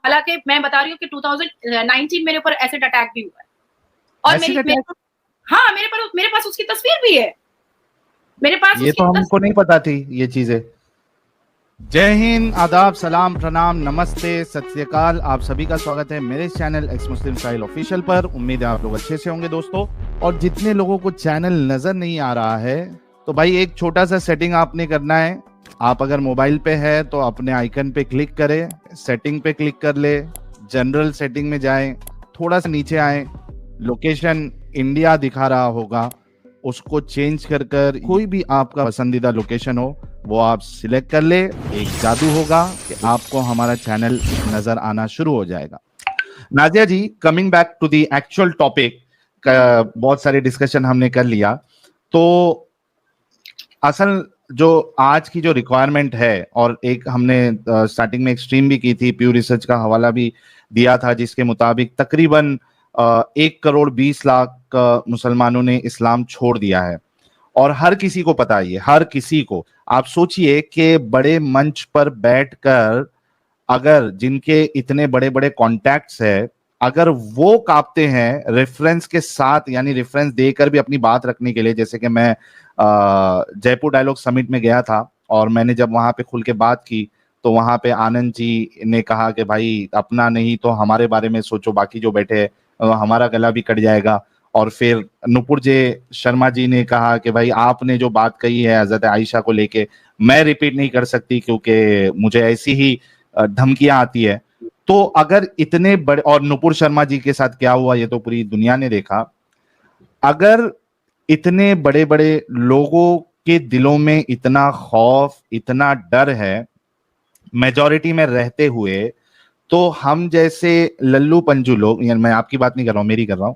हालांकि मैं बता रही हूँ कि 2019 मेरे ऊपर एसिड अटैक भी हुआ है, और हाँ मेरे पास उसकी तस्वीर भी है, मेरे पास ये तो हमको नहीं पता थी ये चीजें। जय हिंद, आदाब, सलाम, प्रणाम, नमस्ते, सत श्री अकाल। आप सभी का स्वागत है मेरे चैनल एक्स मुस्लिम साहिल ऑफिशियल पर। उम्मीद है आप लोग अच्छे से होंगे दोस्तों। और जितने लोगों को चैनल नजर नहीं आ रहा है तो भाई एक छोटा सा सेटिंग आपने करना है। आप अगर मोबाइल पे है तो अपने आइकन पे क्लिक करें, सेटिंग पे क्लिक कर ले, जनरल सेटिंग में जाएं, थोड़ा सा नीचे आए, लोकेशन इंडिया दिखा रहा होगा, उसको चेंज कर कर कोई भी आपका पसंदीदा लोकेशन हो वो आप सिलेक्ट कर ले। एक जादू होगा कि आपको हमारा चैनल नजर आना शुरू हो जाएगा। Nazia ji, coming back to the actual topic, बहुत सारे डिस्कशन हमने कर लिया, तो असल जो आज की जो रिक्वायरमेंट है, और एक हमने स्टार्टिंग में एक स्ट्रीम भी की थी, प्यू रिसर्च का हवाला भी दिया था, जिसके मुताबिक तकरीबन 1 करोड़ 20 लाख मुसलमानों ने इस्लाम छोड़ दिया है। और हर किसी को पता है, ये हर किसी को। आप सोचिए कि बड़े मंच पर बैठकर अगर जिनके इतने बड़े बड़े कॉन्टैक्ट्स है, अगर वो कांपते हैं रेफरेंस के साथ, यानी रेफरेंस देकर भी अपनी बात रखने के लिए। जैसे कि मैं जयपुर डायलॉग समिट में गया था और मैंने जब वहां पे खुल के बात की तो वहां पे आनंद जी ने कहा कि भाई अपना नहीं तो हमारे बारे में सोचो, बाकी जो बैठे हैं हमारा गला भी कट जाएगा। और फिर नुपुर जे शर्मा जी ने कहा कि भाई आपने जो बात कही है हजरत आयशा को लेके मैं रिपीट नहीं कर सकती क्योंकि मुझे ऐसी ही धमकियां आती है। तो अगर इतने बड़े, और नुपुर शर्मा जी के साथ क्या हुआ ये तो पूरी दुनिया ने देखा, अगर इतने बड़े बड़े लोगों के दिलों में इतना खौफ, इतना डर है मेजॉरिटी में रहते हुए, तो हम जैसे लल्लू पंजू लोग, यानी मैं आपकी बात नहीं कर रहा हूं, मेरी कर रहा हूं,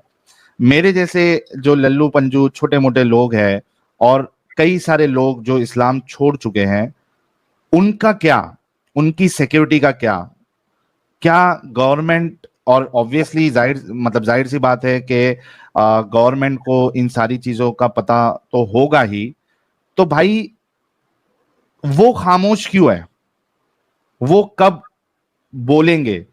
मेरे जैसे जो लल्लू पंजू छोटे मोटे लोग हैं और कई सारे लोग जो इस्लाम छोड़ चुके हैं, उनका क्या, उनकी सिक्योरिटी का क्या? क्या गवर्नमेंट, और ऑब्वियसली जाहिर सी बात है कि गवर्नमेंट को इन सारी चीजों का पता तो होगा ही, तो भाई वो खामोश क्यों है? वो कब बोलेंगे?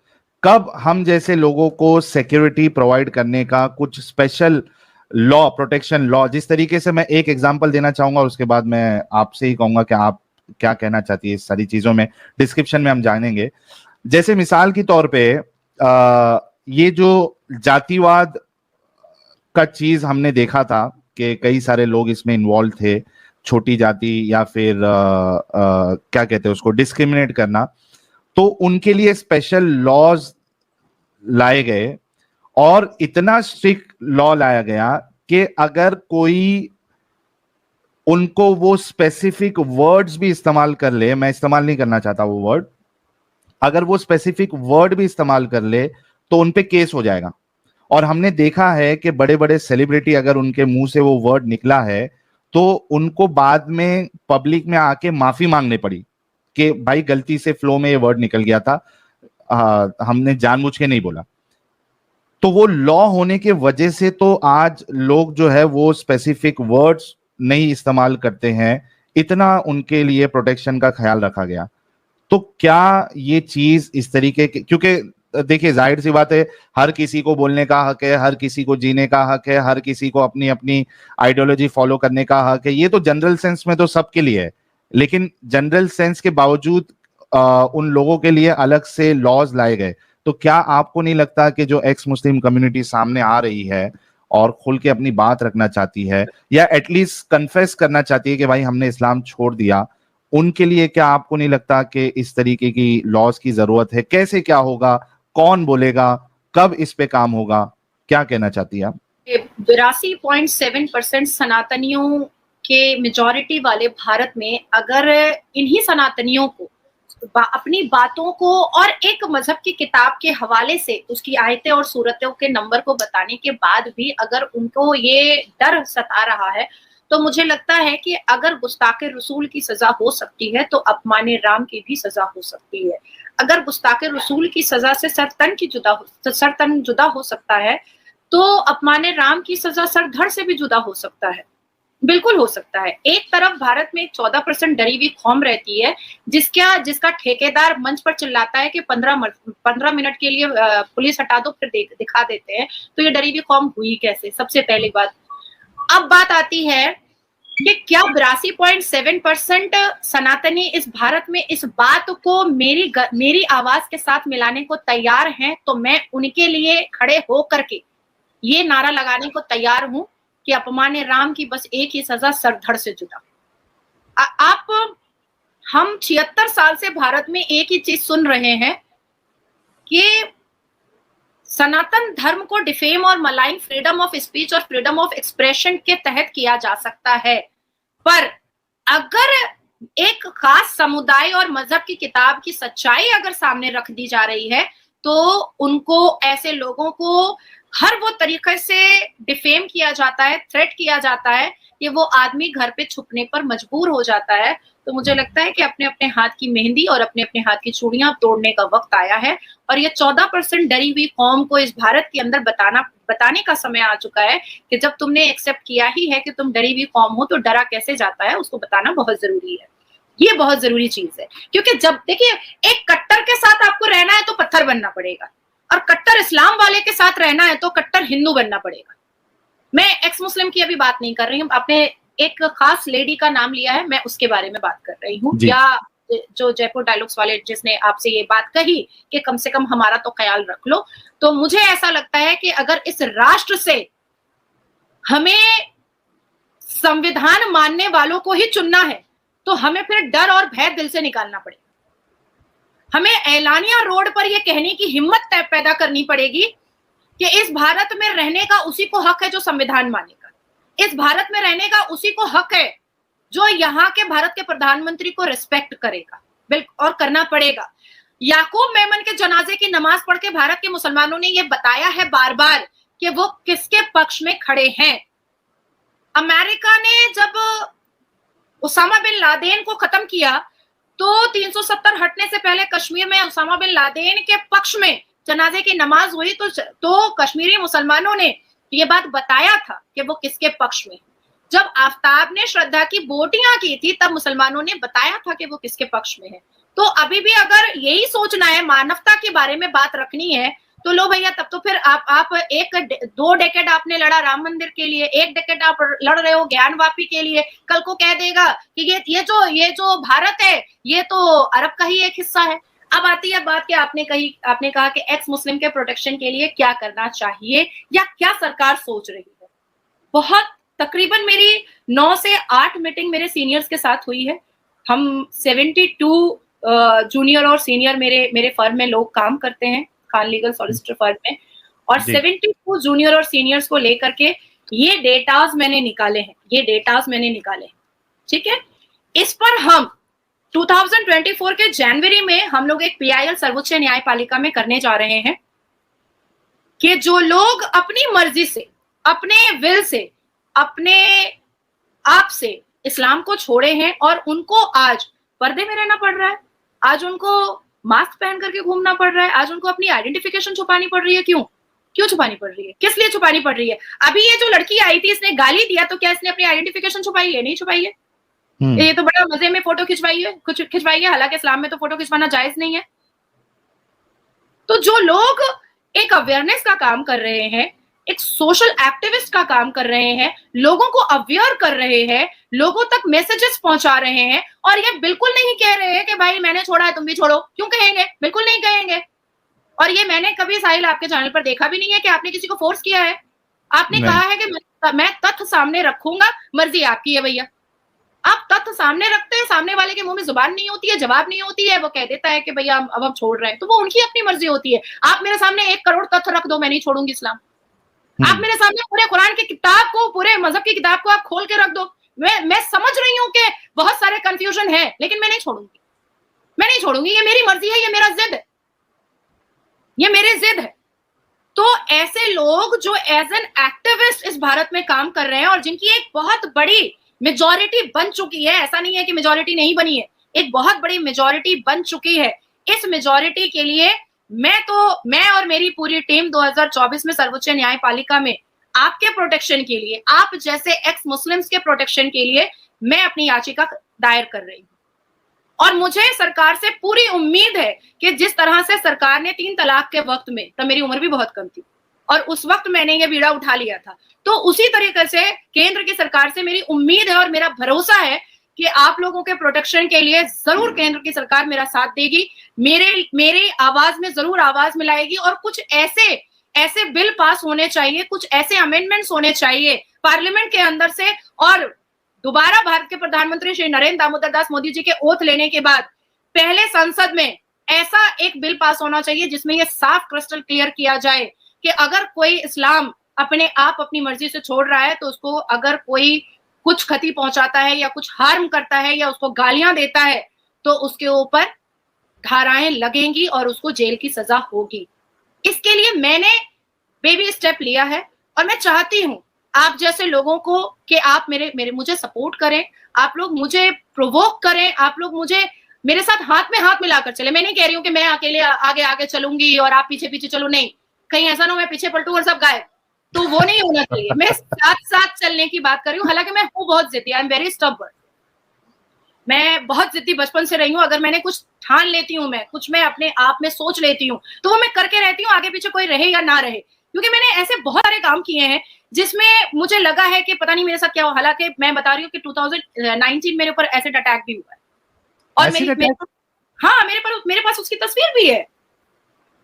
कब हम जैसे लोगों को सिक्योरिटी प्रोवाइड करने का कुछ स्पेशल लॉ, प्रोटेक्शन लॉ, जिस तरीके से, मैं एक एग्जांपल देना चाहूंगा और उसके बाद मैं आपसे ही कहूंगा कि आप क्या कहना चाहती है इस सारी चीजों में, डिस्क्रिप्शन में हम जानेंगे। जैसे मिसाल के तौर पे ये जो जातिवाद का चीज हमने देखा था कि कई सारे लोग इसमें इन्वॉल्व थे, छोटी जाति या फिर क्या कहते हैं उसको, डिस्क्रिमिनेट करना, तो उनके लिए स्पेशल लॉज लाए गए और इतना स्ट्रिक्ट लॉ लाया गया कि अगर कोई उनको वो स्पेसिफिक वर्ड्स भी इस्तेमाल कर ले, मैं इस्तेमाल नहीं करना चाहता वो वर्ड, अगर वो स्पेसिफिक वर्ड भी इस्तेमाल कर ले तो उनपे केस हो जाएगा। और हमने देखा है कि बड़े बड़े सेलिब्रिटी अगर उनके मुंह से वो वर्ड निकला है तो उनको बाद में पब्लिक में आके माफी मांगनी पड़ी कि भाई गलती से फ्लो में ये वर्ड निकल गया था, हमने जानबूझ के नहीं बोला। तो वो लॉ होने के वजह से तो आज लोग जो है वो स्पेसिफिक वर्ड्स नहीं इस्तेमाल करते हैं, इतना उनके लिए प्रोटेक्शन का ख्याल रखा गया। तो क्या ये चीज इस तरीके के, क्योंकि देखिए जाहिर सी बात है, हर किसी को बोलने का हक है, हर किसी को जीने का हक है, हर किसी को अपनी अपनी आइडियोलॉजी फॉलो करने का हक है, ये तो जनरल सेंस में तो सबके लिए है। लेकिन जनरल सेंस के बावजूद उन लोगों के लिए अलग से लॉज लाए गए। तो क्या आपको नहीं लगता कि जो एक्स मुस्लिम कम्युनिटी सामने आ रही है और खुल के अपनी बात रखना चाहती है या एटलीस्ट कन्फेस करना चाहती है कि भाई हमने इस्लाम छोड़ दिया, उनके लिए क्या आपको नहीं लगता कि इस तरीके की लॉज की जरूरत है? कैसे क्या होगा, कौन बोलेगा, कब इस पे काम होगा, क्या कहना चाहती है आप? 82.7% सनातनियों के मेजॉरिटी वाले भारत में अगर इन्हीं सनातनियों को अपनी बातों को और एक मजहब की किताब के हवाले से उसकी आयतें और सूरतों के नंबर को बताने के बाद भी अगर उनको ये डर सता रहा है, तो मुझे लगता है कि अगर गुस्ताखे रसूल की सजा हो सकती है तो अपमाने राम की भी सजा हो सकती है। अगर गुस्ताखे रसूल की सजा से सरतन जुदा हो सकता है तो अपमाने राम की सजा सर धड़ से भी जुदा हो सकता है। बिल्कुल हो सकता है। एक तरफ भारत में 14% डरी हुई कौम रहती है, जिसका ठेकेदार मंच पर चिल्लाता है कि 15 मिनट के लिए पुलिस हटा दो, फिर दिखा देते हैं। तो ये डरी हुई कौम हुई कैसे, सबसे पहली बात। अब बात आती है कि क्या 82.7% सनातनी इस भारत में इस बात को मेरी आवाज के साथ मिलाने को तैयार हैं, तो मैं उनके लिए खड़े हो करके ये नारा लगाने को तैयार हूं कि अपमान्य राम की बस एक ही सजा, सरधड़ से जुदा। हम 76 साल से भारत में एक ही चीज सुन रहे हैं कि सनातन धर्म को डिफेम और मलाइन फ्रीडम ऑफ स्पीच और फ्रीडम ऑफ एक्सप्रेशन के तहत किया जा सकता है, पर अगर एक खास समुदाय और मजहब की किताब की सच्चाई अगर सामने रख दी जा रही है, तो उनको, ऐसे लोगों को हर वो तरीके से डिफेम किया जाता है, थ्रेट किया जाता है कि वो आदमी घर पे छुपने पर मजबूर हो जाता है। तो मुझे लगता है कि अपने अपने हाथ की मेहंदी और अपने अपने हाथ की चूड़ियां तोड़ने का वक्त आया है, और ये 14% डरी हुई कौम को इस भारत के अंदर बताने का समय आ चुका है कि जब तुमने एक्सेप्ट किया ही है कि तुम डरी हुई कौम हो, तो डरा कैसे जाता है उसको बताना बहुत जरूरी है। ये बहुत जरूरी चीज है, क्योंकि जब देखिए, एक कट्टर के साथ आपको रहना है तो पत्थर बनना पड़ेगा, और कट्टर इस्लाम वाले के साथ रहना है तो कट्टर हिंदू बनना पड़ेगा। मैं एक्स मुस्लिम की अभी बात नहीं कर रही हूँ, आपने एक खास लेडी का नाम लिया है, मैं उसके बारे में बात कर रही हूँ, या जो जयपुर डायलॉग्स वाले जिसने आपसे ये बात कही कि कम से कम हमारा तो ख्याल रख लो। तो मुझे ऐसा लगता है कि अगर इस राष्ट्र से हमें संविधान मानने वालों को ही चुनना है, तो हमें फिर डर और भय दिल से निकालना पड़ेगा। हमें ऐलानिया रोड पर यह कहने की हिम्मत पैदा करनी पड़ेगी कि इस भारत में रहने का उसी को हक है जो संविधान मानेगा, इस भारत में रहने का उसी को हक है जो यहाँ के भारत के प्रधानमंत्री को रिस्पेक्ट करेगा, बिल्कुल, और करना पड़ेगा। याकूब मेमन के जनाजे की नमाज पढ़ के भारत के मुसलमानों ने यह बताया है बार बार कि वो किसके पक्ष में खड़े हैं। अमेरिका ने जब उसामा बिन लादेन को खत्म किया, तो 370 हटने से पहले कश्मीर में उसामा बिन लादेन के पक्ष में जनाजे की नमाज हुई, तो कश्मीरी मुसलमानों ने ये बात बताया था कि वो किसके पक्ष में। जब आफ्ताब ने श्रद्धा की बोटियां की थी, तब मुसलमानों ने बताया था कि वो किसके पक्ष में है। तो अभी भी अगर यही सोचना है, मानवता के बारे में बात रखनी है, तो लो भैया, तब तो फिर आप 2 डेकेड आपने लड़ा राम मंदिर के लिए, 1 डेकेड आप लड़ रहे हो ज्ञानवापी के लिए। कल को कह देगा कि ये जो भारत है, ये तो अरब का ही एक हिस्सा है। अब आती है बात कि आपने कहा कि एक्स मुस्लिम के प्रोटेक्शन के लिए क्या करना चाहिए या क्या सरकार सोच रही है। बहुत तकरीबन मेरी 9 से 8 मीटिंग मेरे सीनियर्स के साथ हुई है। हम 72 जूनियर और सीनियर मेरे फर्म में लोग काम करते हैं, खान लीगल सॉलिसिटर फर्म में, और 72 जूनियर और सीनियर्स को लेकर के ये डेटाज मैंने निकाले हैं, ठीक है। इस पर हम 2024 के जनवरी में हम लोग एक PIL सर्वोच्च न्यायपालिका में करने जा रहे हैं कि जो लोग अपनी मर्जी से, अपने विल से, अपने आप से इस्लाम को छोड़े हैं और उनको आज पर्दे में रहना पड़ रहा है, आज उनको मास्क पहन करके घूमना पड़ रहा है, आज उनको अपनी आइडेंटिफिकेशन छुपानी पड़ रही है। क्यों छुपानी पड़ रही है, किस लिए छुपानी पड़ रही है? अभी ये जो लड़की आई थी, इसने गाली दिया, तो क्या इसने अपनी आइडेंटिफिकेशन छुपाई है? नहीं छुपाई है। ये तो बड़ा मजे में फोटो खिंचवाई है, हालांकि इस्लाम में तो फोटो खिंचवाना जायज नहीं है। तो जो लोग एक अवेयरनेस का काम कर रहे हैं, एक सोशल एक्टिविस्ट का काम कर रहे हैं, लोगों को अवेयर कर रहे हैं, लोगों तक मैसेजेस पहुंचा रहे हैं, और ये बिल्कुल नहीं कह रहे हैं कि भाई मैंने छोड़ा है तुम भी छोड़ो। क्यों कहेंगे? बिल्कुल नहीं कहेंगे। और ये मैंने कभी साहिल आपके चैनल पर देखा भी नहीं है कि आपने किसी को फोर्स किया है। आपने कहा है कि मैं तथ्य सामने रखूंगा, मर्जी आपकी है भैया। आप तथ्य सामने रखते हैं, सामने वाले के मुंह में जुबान नहीं होती है, जवाब नहीं होती है, वो कह देता है कि भैया अब हम छोड़ रहे हैं, तो वो उनकी अपनी मर्जी होती है। आप मेरे सामने 1 करोड़ तथ्य रख दो, मैं नहीं छोड़ूंगी इस्लाम। आप मेरे सामने पूरे कुरान की किताब को, पूरे मजहब की किताब को आप खोल के रख दो, मैं समझ रही हूँ कि बहुत सारे कंफ्यूजन है, लेकिन मैं नहीं छोड़ूंगी। ये मेरी मर्जी है, ये मेरा जिद है, ये मेरी जिद है। तो ऐसे लोग जो एज एन एक्टिविस्ट इस भारत में काम कर रहे हैं और जिनकी एक बहुत बड़ी मेजॉरिटी बन चुकी है, ऐसा नहीं है कि मेजॉरिटी नहीं बनी है, एक बहुत बड़ी मेजॉरिटी बन चुकी है। इस मेजॉरिटी के लिए मैं और मेरी पूरी टीम 2024 में सर्वोच्च न्यायपालिका में आपके प्रोटेक्शन के लिए, आप जैसे एक्स मुस्लिम्स के प्रोटेक्शन के लिए मैं अपनी याचिका दायर कर रही हूँ। और मुझे सरकार से पूरी उम्मीद है कि जिस तरह से सरकार ने 3 तलाक के वक्त में, तब मेरी उम्र भी बहुत कम थी और उस वक्त मैंने ये बीड़ा उठा लिया था, तो उसी तरीके से केंद्र की सरकार से मेरी उम्मीद है और मेरा भरोसा है कि आप लोगों के प्रोटेक्शन के लिए जरूर केंद्र की सरकार मेरा साथ देगी, मेरे आवाज में जरूर आवाज मिलाएगी और कुछ ऐसे बिल पास होने चाहिए, कुछ ऐसे अमेंडमेंट्स होने चाहिए पार्लियामेंट के अंदर से, और दोबारा भारत के प्रधानमंत्री श्री नरेंद्र दामोदर दास मोदी जी के ओथ लेने के बाद पहले संसद में ऐसा एक बिल पास होना चाहिए जिसमें यह साफ क्रिस्टल क्लियर किया जाए कि अगर कोई इस्लाम अपने आप अपनी मर्जी से छोड़ रहा है तो उसको अगर कोई कुछ क्षति पहुंचाता है या कुछ हार्म करता है या उसको गालियां देता है तो उसके ऊपर धाराएं लगेंगी और उसको जेल की सजा होगी। इसके लिए मैंने बेबी स्टेप लिया है और मैं चाहती हूं आप जैसे लोगों को कि आप मुझे सपोर्ट करें, आप लोग मुझे प्रोवोक करें, आप लोग मुझे मेरे साथ हाथ में हाथ मिलाकर चले। मैं नहीं कह रही हूं कि मैं अकेले आगे आगे चलूंगी और आप पीछे पीछे चलो, नहीं, कहीं ऐसा ना हो मैं पीछे पलटू और सब गायब, तो वो नहीं होना चाहिए। मैं साथ साथ चलने की बात कर रही हूँ। हालांकि मैं हूँ बहुत जिद्दी, आई एम वेरी स्टबर्न, मैं बहुत जिद्दी बचपन से रही हूँ। अगर मैंने कुछ ठान लेती हूँ, मैं कुछ मैं अपने आप में सोच लेती हूँ तो वो मैं करके रहती हूँ, आगे पीछे कोई रहे या ना रहे, क्योंकि मैंने ऐसे बहुत सारे काम किए हैं जिसमें मुझे लगा है कि पता नहीं मेरे साथ क्या हो। हालांकि मैं बता रही हूँ कि 2019 मेरे ऊपर एसिड अटैक भी हुआ है और मेरे पास उसकी तस्वीर भी है,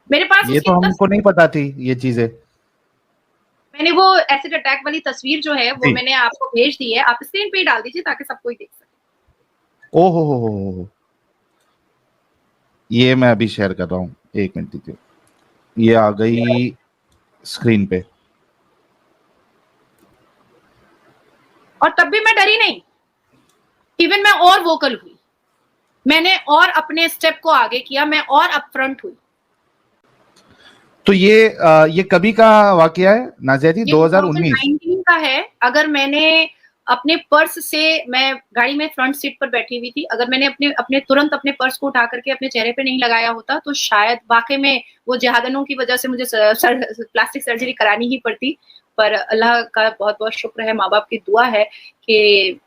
मेरे पास ये तो हमको नहीं पता थी ये चीजें। मैंने वो एसिड अटैक वाली तस्वीर जो है वो मैंने आपको भेज दी है, आप स्क्रीन पे डाल दीजिए ताकि सब कोई देख सके। ओहो, ये मैं अभी शेयर कर रहा हूँ, 1 मिनट दीजिए, ये आ गई स्क्रीन पे। और तब भी मैं डरी नहीं, इवन मैं और वोकल हुई, मैंने और अपने स्टेप को आगे किया, मैं और अपफ्रंट हुई। तो ये कभी का वाकया है नाज़िया जी? 2019 का है। अगर मैंने अपने पर्स से, मैं गाड़ी में फ्रंट सीट पर बैठी हुई थी, अगर मैंने अपने तुरंत अपने पर्स को उठा करके अपने चेहरे पे नहीं लगाया होता तो शायद वाकई में वो जहादनों की वजह से मुझे प्लास्टिक सर्जरी करानी ही पड़ती। पर अल्लाह का बहुत बहुत शुक्र है, माँ बाप की दुआ है कि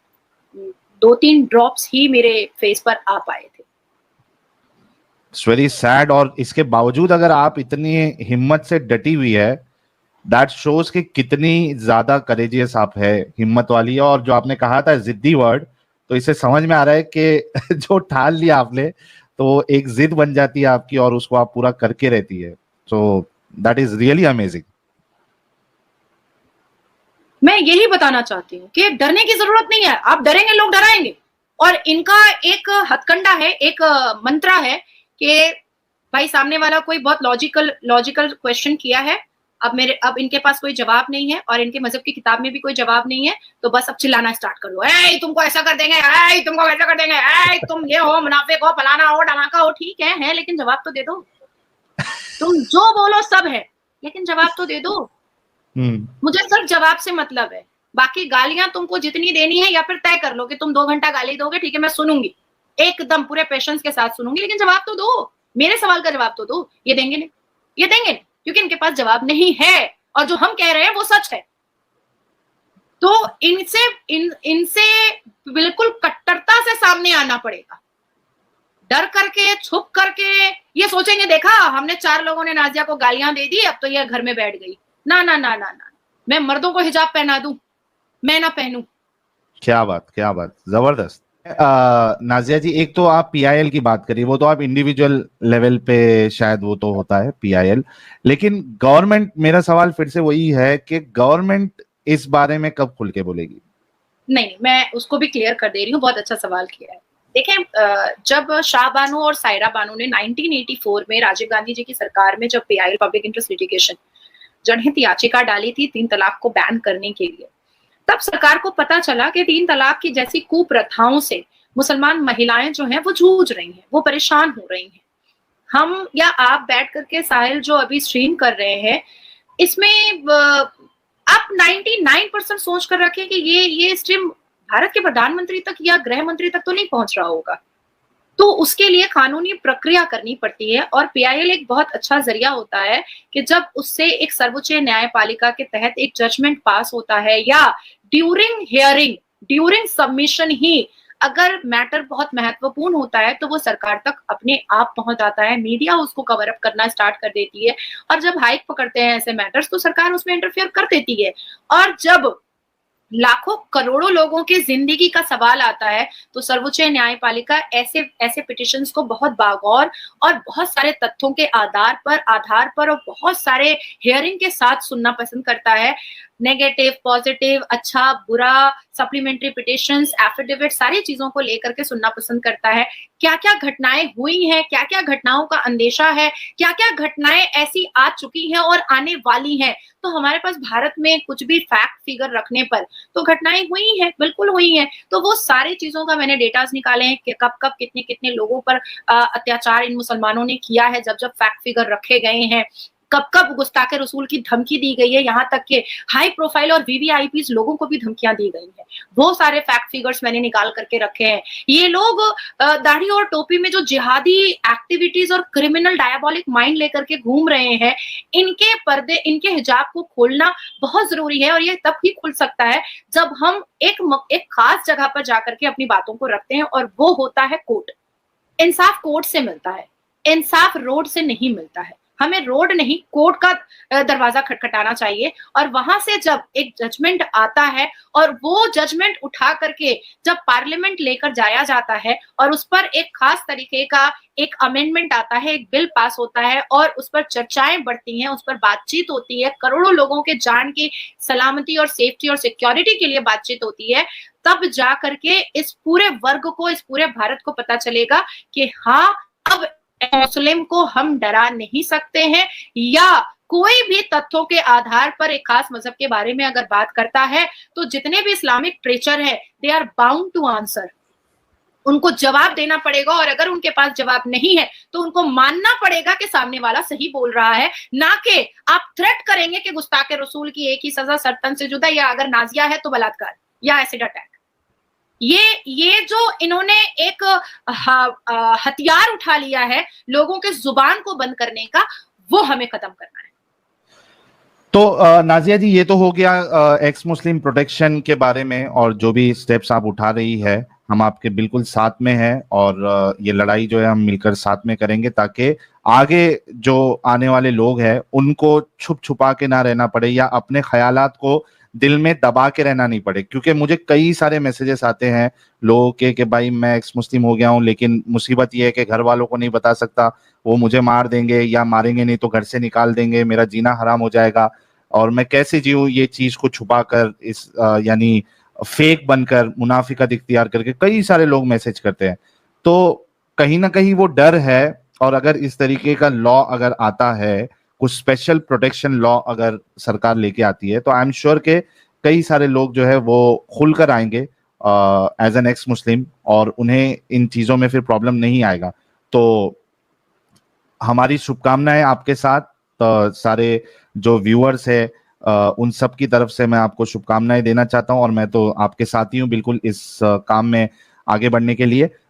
2-3 ड्रॉप्स ही मेरे फेस पर आ पाए थे। It's very sad. और इसके बावजूद अगर आप इतनी हिम्मत से डटी हुई है, दैट शोज कि कितनी ज्यादा करेजियस आप है, हिम्मत वाली है। और जो आपने कहा था जिद्दी वर्ड, तो इससे समझ में आ रहा है कि जो ठान लिया आपने तो एक जिद बन जाती है आपकी और उसको आप पूरा करके रहती है। So that is really amazing. मैं यही बताना चाहती हूँ कि डरने की जरूरत नहीं है, आप डरेंगे लोग डराएंगे। और इनका एक हथकंडा है, एक मंत्रा है कि भाई सामने वाला कोई बहुत लॉजिकल क्वेश्चन किया है, अब इनके पास कोई जवाब नहीं है और इनके मजहब की किताब में भी कोई जवाब नहीं है, तो बस अब चिल्लाना स्टार्ट कर दो, ए तुमको ऐसा कर देंगे, ए तुमको वैसा कर देंगे, ए तुम ये हो, मुनाफिक हो, फलाना हो, धमाका हो। ठीक है, लेकिन जवाब तो दे दो। तुम जो बोलो सब है, लेकिन जवाब तो दे दो। मुझे सिर्फ जवाब से मतलब है, बाकी गालियां तुमको जितनी देनी है या फिर तय कर लो कि तुम 2 घंटा गाली दोगे, ठीक है मैं सुनूंगी, एकदम पूरे पेशेंस के साथ सुनूंगी, लेकिन जवाब तो दो, मेरे सवाल का जवाब तो दो। ये देंगे नहीं, ये देंगे नहीं, क्योंकि इनके पास जवाब नहीं है और जो हम कह रहे हैं वो सच है। तो इनसे बिल्कुल कट्टरता से सामने आना पड़ेगा। डर करके, छुप करके ये सोचेंगे देखा हमने 4 लोगों ने नाज़िया को गालियां दे दी, अब तो ये घर में बैठ गई। ना ना ना ना ना, मैं मर्दों को हिजाब पहना दूं, मैं ना पहनूं। क्या बात, क्या बात, जबरदस्त। नाज़िया जी, एक तो आप पीआईएल की बात करिए, वो तो आप इंडिविजुअल लेवल पे शायद वो तो होता है पीआईएल, लेकिन गवर्नमेंट, मेरा सवाल फिर से वही है कि गवर्नमेंट इस बारे में कब खुल के बोलेगी? नहीं, मैं उसको भी क्लियर कर दे रही हूँ, बहुत अच्छा सवाल किया है। देखें, जब शाह बानो और सायरा बानो ने 1984 में राजीव गांधी जी की सरकार में जब पीआईएल पब्लिक इंटरेस्ट लिटिगेशन जनहित याचिका डाली थी 3 तलाक को बैन करने के लिए, तब सरकार को पता चला कि 3 तलाक की जैसी कुप्रथाओं से मुसलमान महिलाएं जो हैं वो जूझ रही हैं, वो परेशान हो रही हैं। हम या आप बैठ करके साहिल जो अभी स्ट्रीम कर रहे हैं, इसमें आप 99% सोच कर रखें कि ये स्ट्रीम भारत के प्रधानमंत्री तक या गृह मंत्री तक तो नहीं पहुंच रहा होगा। तो उसके लिए कानूनी प्रक्रिया करनी पड़ती है और पीआईएल एक बहुत अच्छा जरिया होता है कि जब उससे एक सर्वोच्च न्यायपालिका के तहत एक जजमेंट पास होता है या ड्यूरिंग हियरिंग, ड्यूरिंग सबमिशन ही अगर मैटर बहुत महत्वपूर्ण होता है तो वो सरकार तक अपने आप पहुंच जाता है, मीडिया उसको कवर अप करना स्टार्ट कर देती है और जब हाइक पकड़ते हैं ऐसे मैटर्स तो सरकार उसमें इंटरफेयर कर देती है। और जब लाखों करोड़ों लोगों की जिंदगी का सवाल आता है तो सर्वोच्च न्यायपालिका ऐसे ऐसे पिटिशंस को बहुत बागौर और बहुत सारे तथ्यों के आधार पर और बहुत सारे हियरिंग के साथ सुनना पसंद करता है। नेगेटिव, पॉजिटिव, अच्छा, बुरा, सप्लीमेंट्री पिटिशंस, एफिडेविट, सारी चीजों को लेकर के सुनना पसंद करता है। क्या-क्या घटनाएं हुई हैं, क्या-क्या घटनाओं का अंदेशा है, क्या-क्या घटनाएं ऐसी आ चुकी हैं और आने वाली हैं। तो हमारे पास भारत में कुछ भी फैक्ट फिगर रखने पर तो घटनाएं हुई हैं, बिल्कुल हुई हैं। तो वो सारी चीजों का मैंने डेटास निकाले हैं कि कब-कब, कितने-कितने लोगों पर अत्याचार इन मुसलमानों ने किया है, जब-जब फैक्ट फिगर रखे गए हैं। कब-कब गुस्ताखे रसूल की धमकी दी गई है, यहाँ तक कि हाई प्रोफाइल और वीवीआईपीज़ लोगों को भी धमकियाँ दी गई हैं। वो सारे फैक्ट फिगर्स मैंने निकाल करके रखे हैं। ये लोग दाढ़ी और टोपी में जो जिहादी एक्टिविटीज़ और क्रिमिनल डायबोलिक माइंड लेकर के घूम रहे हैं, इनके पर्दे, इनके हिजाब को खोलना बहुत ज़रूरी है और ये तब ही खुल सकता है जब हम एक खास जगह पर जाकर के अपनी बातों को रखते हैं और वो होता है कोर्ट। इंसाफ कोर्ट से मिलता है, इंसाफ रोड से नहीं मिलता है। हमें रोड नहीं, कोर्ट का दरवाजा खटखटाना चाहिए और वहां से जब एक जजमेंट आता है और वो जजमेंट उठा करके जब पार्लियामेंट लेकर जाया जाता है और उस पर एक खास तरीके का एक अमेंडमेंट आता है, एक बिल पास होता है और उस पर चर्चाएं बढ़ती हैं, उस पर बातचीत होती है, करोड़ों लोगों के जान की सलामती और सेफ्टी और सिक्योरिटी के लिए बातचीत होती है, तब जा करके इस पूरे वर्ग को, इस पूरे भारत को पता चलेगा कि हाँ, अब मुस्लिम को हम डरा नहीं सकते हैं या कोई भी तथ्यों के आधार पर एक खास मजहब के बारे में अगर बात करता है तो जितने भी इस्लामिक प्रीचर है they are bound to answer. उनको जवाब देना पड़ेगा और अगर उनके पास जवाब नहीं है तो उनको मानना पड़ेगा कि सामने वाला सही बोल रहा है, ना कि आप थ्रेट करेंगे कि गुस्ताखे रसूल की एक ही सजा सरतन से जुदा या अगर नाजिया है तो बलात्कार या एसिड अटैक। ये जो इन्होंने एक हथियार उठा लिया है लोगों के जुबान को बंद करने का, वो हमें खत्म करना है। तो नाजिया जी, ये तो हो गया एक्स मुस्लिम प्रोटेक्शन के बारे में और जो भी स्टेप्स आप उठा रही है, हम आपके बिल्कुल साथ में हैं और ये लड़ाई जो है हम मिलकर साथ में करेंगे ताकि आगे जो आने वाले लोग हैं उनको छुप छुपा के ना रहना पड़े या अपने ख्यालात को दिल में दबा के रहना नहीं पड़े। क्योंकि मुझे कई सारे मैसेजेस आते हैं लोगों के कि भाई मैं एक्स मुस्लिम हो गया हूँ लेकिन मुसीबत ये है कि घर वालों को नहीं बता सकता, वो मुझे मार देंगे या मारेंगे नहीं तो घर से निकाल देंगे, मेरा जीना हराम हो जाएगा और मैं कैसे जीऊँ ये चीज को छुपा कर, इस यानी फेक बनकर, मुनाफिकत इख्तियार करके कई सारे लोग मैसेज करते हैं। तो कहीं ना कहीं वो डर है और अगर इस तरीके का लॉ अगर आता है, कुछ स्पेशल प्रोटेक्शन लॉ अगर सरकार लेके आती है तो आई एम श्योर के कई सारे लोग जो है वो खुलकर आएंगे एज एन एक्स मुस्लिम और उन्हें इन चीजों में फिर प्रॉब्लम नहीं आएगा। तो हमारी शुभकामनाएं आपके साथ, सारे जो व्यूअर्स है उन सब की तरफ से मैं आपको शुभकामनाएं देना चाहता हूं और मैं तो आपके साथ ही हूं बिल्कुल इस काम में आगे बढ़ने के लिए।